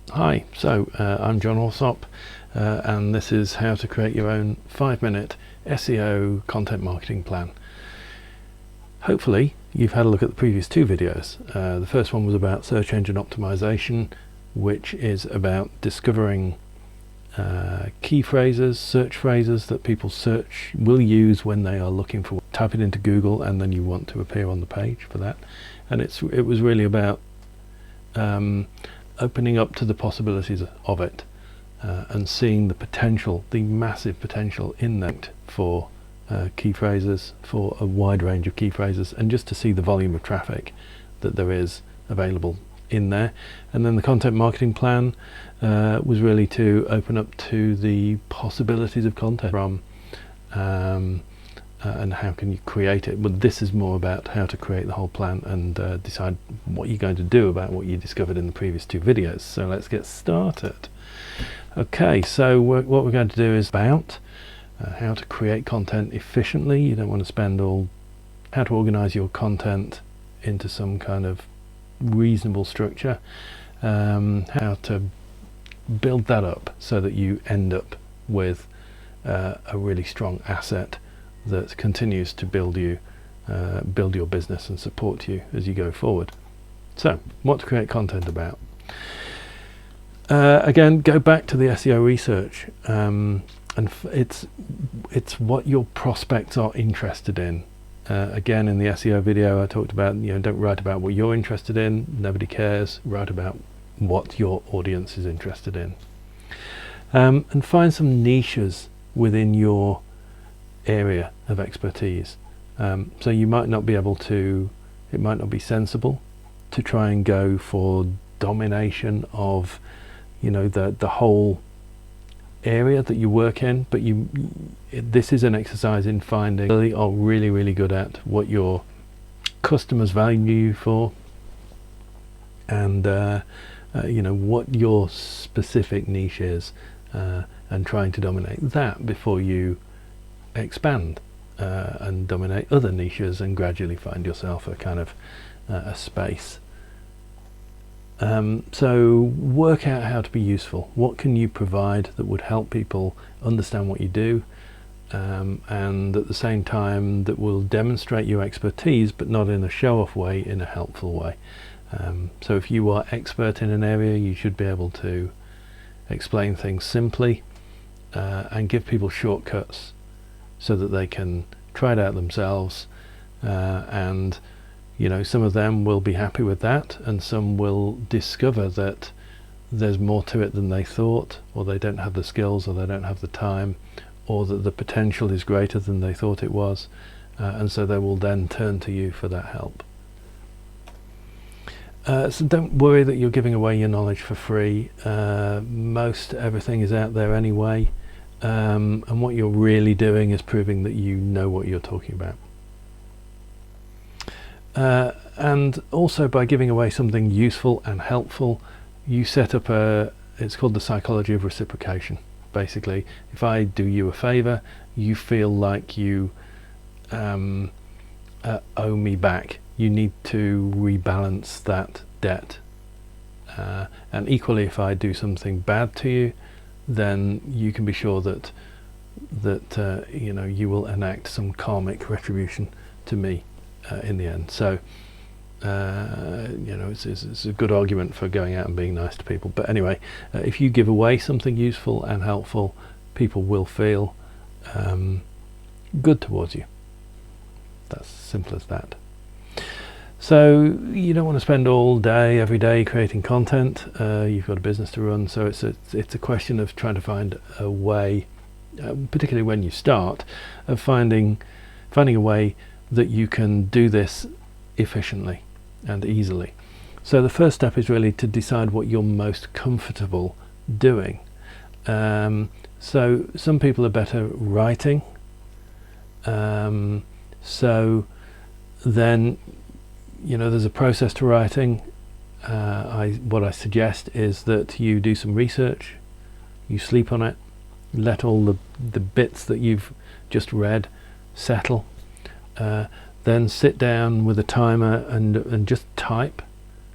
Hi, I'm John Alsop, and this is how to create your own 5-minute SEO content marketing plan. Hopefully you've had a look at the previous two videos. The first one was about search engine optimization, which is about discovering key phrases, search phrases that people will use when they are looking for. Type it into Google and then you want to appear on the page for that. And it was really about opening up to the possibilities of it and seeing the potential, the massive potential in that for key phrases, for a wide range of key phrases, and just to see the volume of traffic that there is available in there. And then the content marketing plan was really to open up to the possibilities of content from and how can you create it. But this is more about how to create the whole plan and decide what you're going to do about what you discovered in the previous two videos. So let's get started. Okay, so what we're going to do is about how to create content efficiently. You don't want to spend how to organize your content into some kind of reasonable structure, how to build that up so that you end up with a really strong asset that continues to build your business and support you as you go forward. So what to create content about? Again, go back to the SEO research, and it's what your prospects are interested in. Again, in the SEO video I talked about, don't write about what you're interested in, nobody cares. Write about what your audience is interested in, and find some niches within your area of expertise. So you might not be able to, it might not be sensible to try and go for domination of the whole area that you work in, but this is an exercise in finding really good at what your customers value you for, and what your specific niche is, and trying to dominate that before you expand and dominate other niches and gradually find yourself a kind of a space. So work out how to be useful. What can you provide that would help people understand what you do, and at the same time that will demonstrate your expertise, but not in a show-off way, in a helpful way. So if you are expert in an area, you should be able to explain things simply and give people shortcuts so that they can try it out themselves, and some of them will be happy with that, and some will discover that there's more to it than they thought, or they don't have the skills, or they don't have the time, or that the potential is greater than they thought it was, and so they will then turn to you for that help. So don't worry that you're giving away your knowledge for free. Most everything is out there anyway. And what you're really doing is proving that you know what you're talking about. And also, by giving away something useful and helpful, you set up it's called the psychology of reciprocation. Basically, if I do you a favor, you feel like you owe me back. You need to rebalance that debt. And equally, if I do something bad to you, then you can be sure that you will enact some karmic retribution to me in the end. So it's a good argument for going out and being nice to people. But anyway, if you give away something useful and helpful, people will feel good towards you. That's simple as that. So you don't want to spend all day, every day creating content. You've got a business to run, so it's a question of trying to find a way, particularly when you start, of finding a way that you can do this efficiently and easily. So the first step is really to decide what you're most comfortable doing. So some people are better writing. So then there's a process to writing. What I suggest is that you do some research, you sleep on it, let all the bits that you've just read settle, then sit down with a timer and just type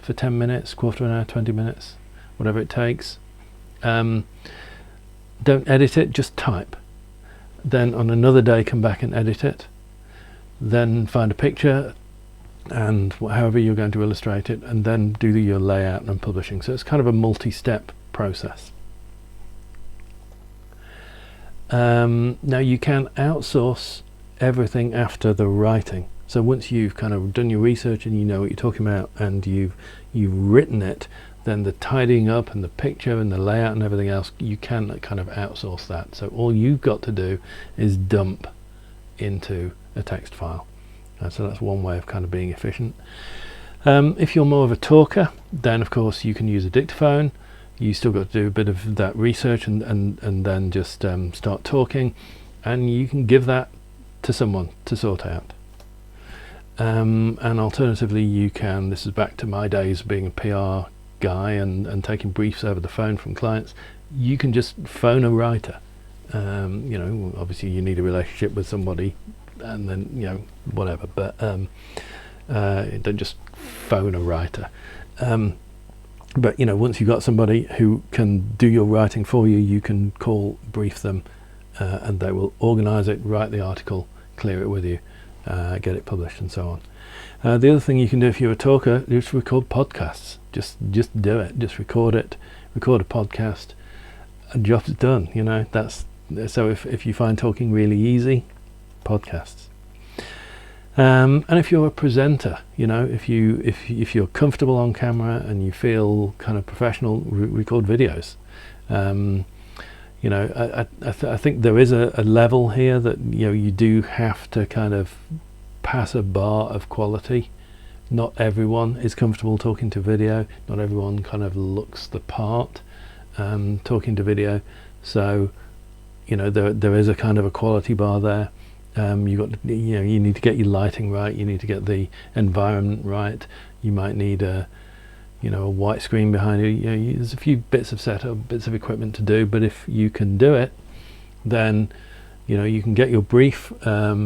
for 10 minutes, quarter of an hour, 20 minutes, whatever it takes. Don't edit it, just type. Then on another day come back and edit it. Then find a picture and however you're going to illustrate it, and then do your layout and publishing. So it's kind of a multi-step process. Now you can outsource everything after the writing. So once you've kind of done your research and you know what you're talking about and you've written it, then the tidying up and the picture and the layout and everything else, you can kind of outsource that. So all you've got to do is dump into a text file. So that's one way of kind of being efficient. If you're more of a talker, then of course you can use a dictaphone. You still got to do a bit of that research and then just start talking, and you can give that to someone to sort out. And alternatively you can, this is back to my days being a PR guy and taking briefs over the phone from clients, you can just phone a writer. You know, obviously you need a relationship with somebody and then, you know, whatever, but don't just phone a writer. But you know, once you've got somebody who can do your writing for you, you can call, brief them, and they will organize it, write the article, clear it with you, get it published and so on. The other thing you can do if you're a talker is record podcasts. Just do it, just record it, record a podcast, and job's done. You know, that's so if you find talking really easy, podcasts. And if you're a presenter, you know, if you're comfortable on camera and you feel kind of professional, record videos. You know, I think there is a level here that, you know, you do have to kind of pass a bar of quality. Not everyone is comfortable talking to video. Not everyone kind of looks the part talking to video. So, you know, there is a kind of a quality bar there. You need to get your lighting right. You need to get the environment right. You might need a white screen behind you. There's a few bits of setup, bits of equipment to do. But if you can do it, then you know you can get your brief, get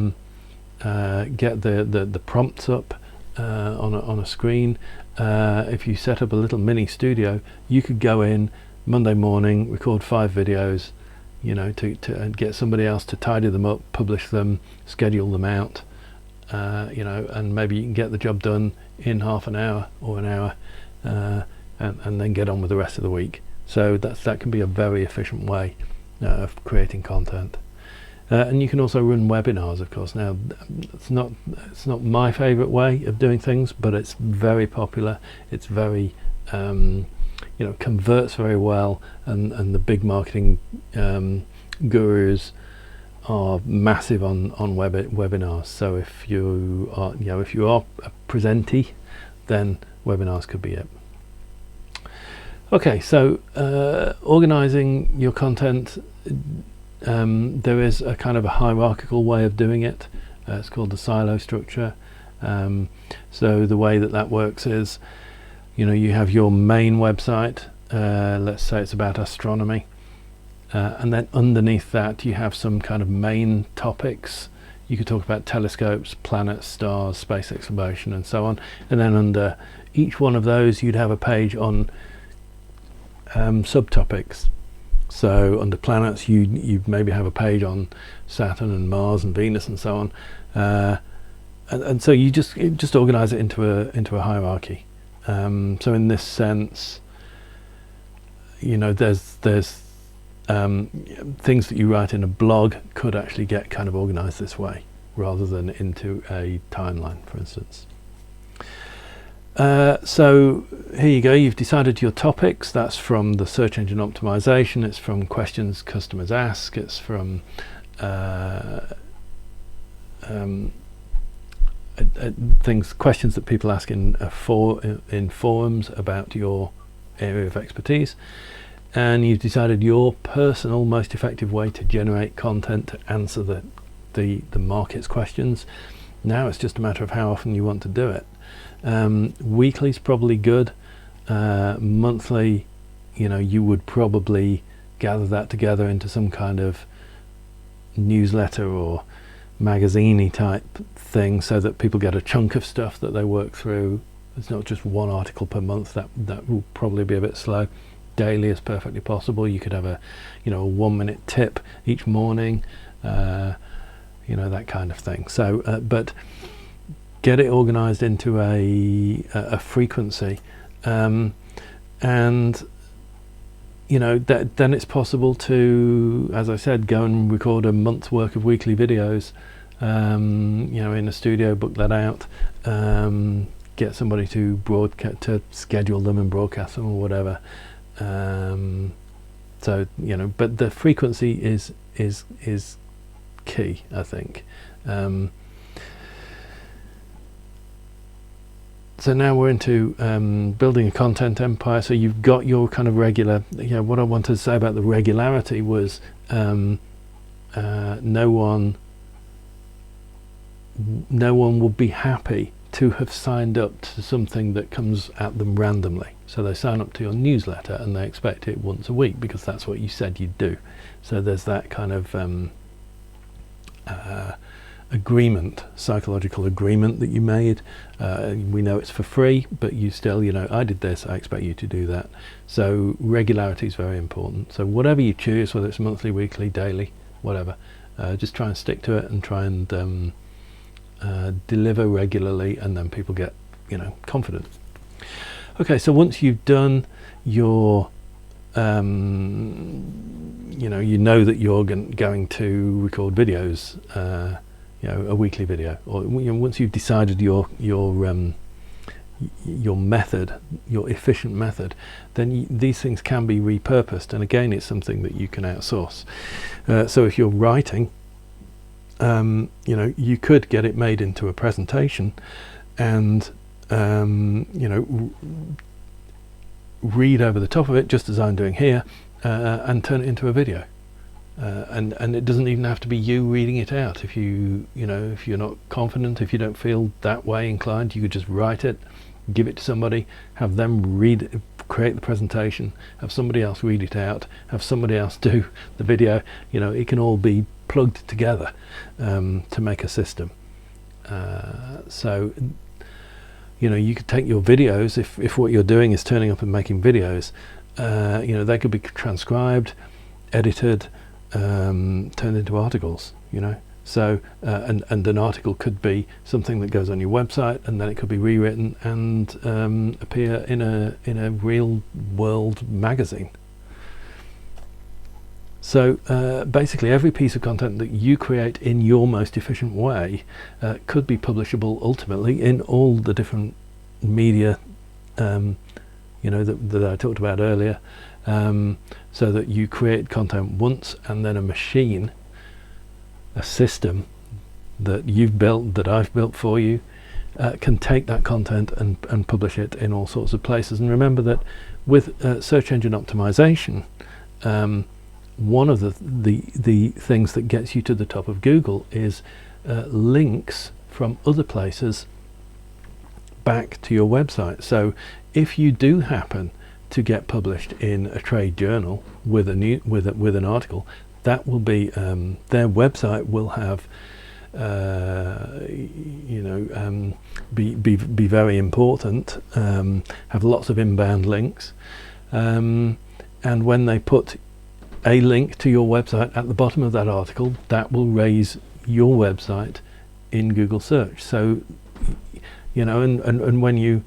the prompts up on a screen. If you set up a little mini studio, you could go in Monday morning, record 5 videos. You know, to get somebody else to tidy them up, publish them, schedule them out, you know, and maybe you can get the job done in half an hour or an hour, and then get on with the rest of the week. So that can be a very efficient way of creating content. And you can also run webinars, of course. Now, it's not my favorite way of doing things, but it's very popular. It's very you know, converts very well, and the big marketing gurus are massive on webinars. So if you are a presentee, then webinars could be it. Okay, so organizing your content, there is a kind of a hierarchical way of doing it. It's called the silo structure. So the way that works is, you know, you have your main website, let's say it's about astronomy, and then underneath that you have some kind of main topics. You could talk about telescopes, planets, stars, space exploration and so on, and then under each one of those you'd have a page on subtopics. So under planets you maybe have a page on Saturn and Mars and Venus and so on, and so you just organize it into a hierarchy. So in this sense, you know, there's things that you write in a blog could actually get kind of organized this way rather than into a timeline, for instance. So here you go, you've decided your topics. That's from the search engine optimization, it's from questions customers ask, it's from questions that people ask in forums about your area of expertise, and you've decided your personal most effective way to generate content to answer the market's questions. Now it's just a matter of how often you want to do it. Weekly is probably good. Monthly, you know, you would probably gather that together into some kind of newsletter or magazine-y type thing, so that people get a chunk of stuff that they work through. It's not just one article per month. That will probably be a bit slow. daily as perfectly possible. You could have a, you know, a 1-minute tip each morning, you know, that kind of thing. So, but get it organized into a frequency, and you know, then it's possible to, as I said, go and record a month's work of weekly videos, you know, in a studio, book that out, get somebody to schedule them and broadcast them or whatever. So, you know, but the frequency is key, I think. So now we're into building a content empire. So you've got your kind of regular, you know, what I wanted to say about the regularity was no one will be happy to have signed up to something that comes at them randomly. So they sign up to your newsletter and they expect it once a week because that's what you said you'd do. So there's that kind of agreement, psychological agreement that you made. We know it's for free, but you still, you know, I did this, I expect you to do that. So regularity is very important. So whatever you choose, whether it's monthly, weekly, daily, whatever, just try and stick to it and try and deliver regularly, and then people get, you know, confident. Okay, so once you've done your you know that you're going to record videos, you know, a weekly video, or you know, once you've decided your method, your efficient method, then these things can be repurposed, and again it's something that you can outsource. So if you're writing, you know, you could get it made into a presentation and you know, read over the top of it, just as I'm doing here, and turn it into a video. And it doesn't even have to be you reading it out. If you know, if you're not confident, if you don't feel that way inclined, you could just write it, give it to somebody, have them read it, create the presentation, have somebody else read it out, have somebody else do the video. You know, it can all be plugged together to make a system. So, you know, you could take your videos, if what you're doing is turning up and making videos, you know, they could be transcribed, edited, turned into articles, you know. So and an article could be something that goes on your website, and then it could be rewritten and appear in a real world magazine. So basically every piece of content that you create in your most efficient way could be publishable ultimately in all the different media you know, that I talked about earlier, so that you create content once, and then a machine, a system that you've built, that I've built for you, can take that content and publish it in all sorts of places. And remember that with search engine optimization, one of the things that gets you to the top of Google is links from other places back to your website. So if you do happen to get published in a trade journal with an article, that will be their website will have you know, be very important, have lots of inbound links, and when they put a link to your website at the bottom of that article, that will raise your website in Google search. So, you know, and when you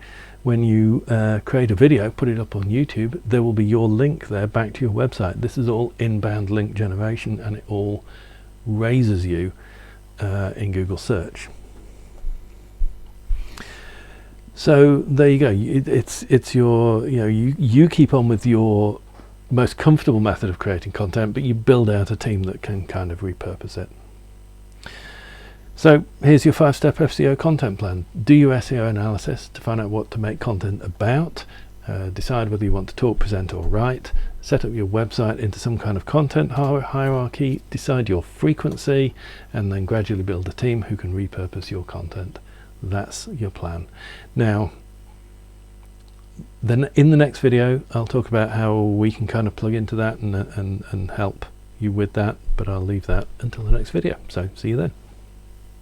create a video, put it up on YouTube, there will be your link there back to your website. This is all inbound link generation, and it all raises you in Google search. So there you go. It's your, you know, you keep on with your most comfortable method of creating content, but you build out a team that can kind of repurpose it. So here's your 5-step SEO content plan. Do your SEO analysis to find out what to make content about, decide whether you want to talk, present or write, set up your website into some kind of content hierarchy, decide your frequency, and then gradually build a team who can repurpose your content. That's your plan. Now, then in the next video I'll talk about how we can kind of plug into that and help you with that, but I'll leave that until the next video. So see you then.